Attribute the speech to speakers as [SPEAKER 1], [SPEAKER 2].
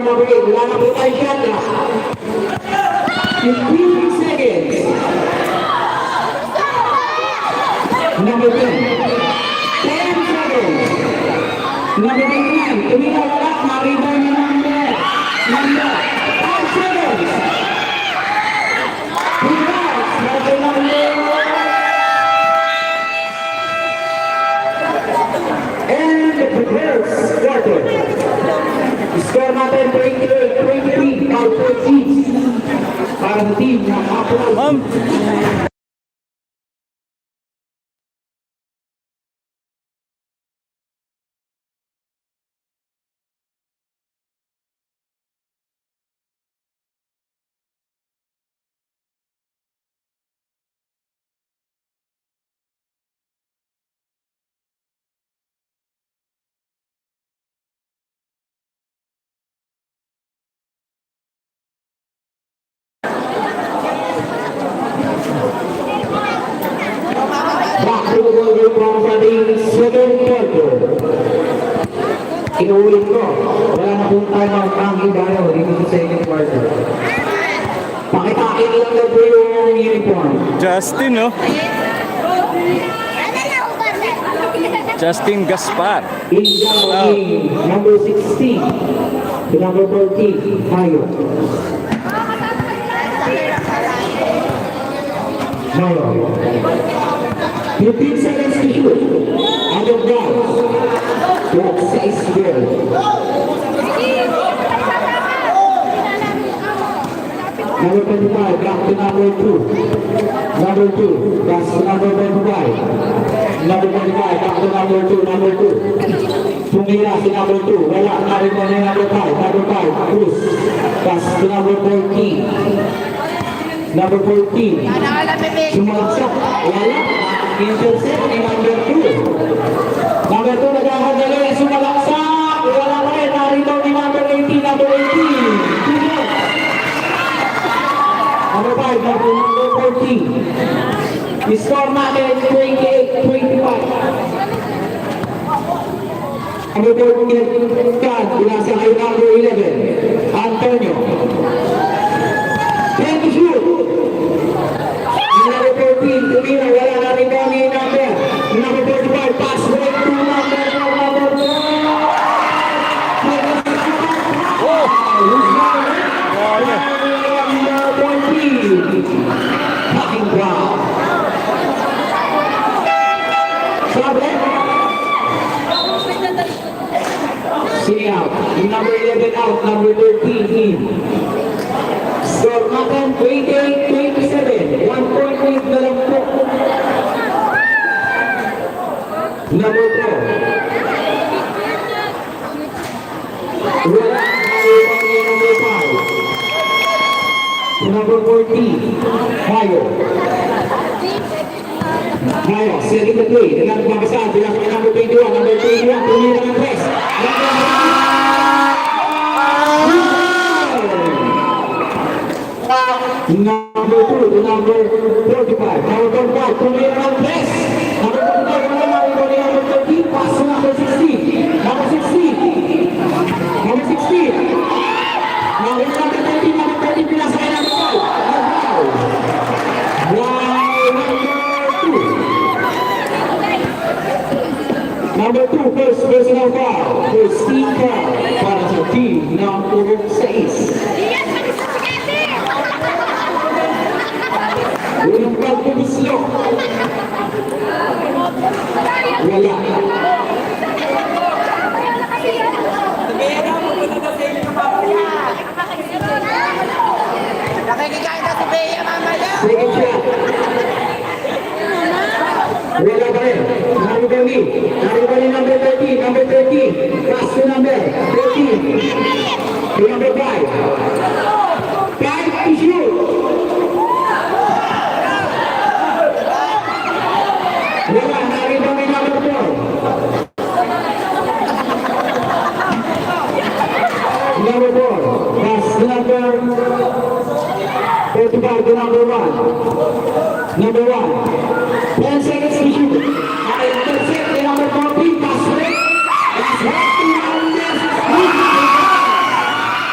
[SPEAKER 1] Number 8, wala na po tayo shot na. 15 seconds. Number 10. 10 seconds. Number 9. Tumila wala. Mariba na number. Number 5 seconds. Relax. Number and the first quarter. Score natin 23 out of 6 para sa team ng Apple. Inuulit ko, wala na pong time-out ang Hidayao dito sa second quarter. Pakitain lang na po yung uniform.
[SPEAKER 2] Justin, no? Justin Gaspar.
[SPEAKER 1] Incoming number 16 to number 14, Mayo. Mayo. 15 seconds to shoot. Out of bounds. Walk 6 girl. Number 25, back to number 2. Number 2, pass to number 25. Number 25, back to number 2, number 2. Tumira si number 2. Wala na rin mo na number 5. Number 5, Cruz. Pass to number 14. Number 14. Sumagsak. Wala. Intercept ni number 2. Number 2 nagkakadali. Sumalaksak. Wala pa rin. Narito ni number 18. Number 18. Number 5. Number 14. Score natin 28-25. Number 14. Kan. Mula sa kay number 11. Antonio. 10 to shoot. Number 14, tumira, wala na rin kami number. Number 45, pass break to number 4.
[SPEAKER 2] Oh!
[SPEAKER 1] Number 20, Packing Brown. Sabi? Sini out. Number 11 out, number 13 in. Score natin 28-27. 1 point lead na lang po. Number 4. Wala number 5. Number 14. Mayo. Mayo, setting the play. Dalang babasaan. Dalang number 21. Number 21. Tumira ng press. Number 2 to number 45. Number 5, tumira ng press. Number 45, number 13, pass to number 16. Number 16. Number 16. Number 13, number 13, pinasakay number 5. Number 2, first personal foul. First team foul para sa team number 6. Unang pagpumisyo. Wala.
[SPEAKER 3] Nakikikain na si Bea mamaya.
[SPEAKER 1] Second shot. Wala pa rin. Naribali. Naribali number 13. Number 13. Pass to number 13. To number 5. 5 to shoot. Wala, naribali number 4. Number 4. Pass to number 45 to number 1. Number 1. 10 seconds to shoot.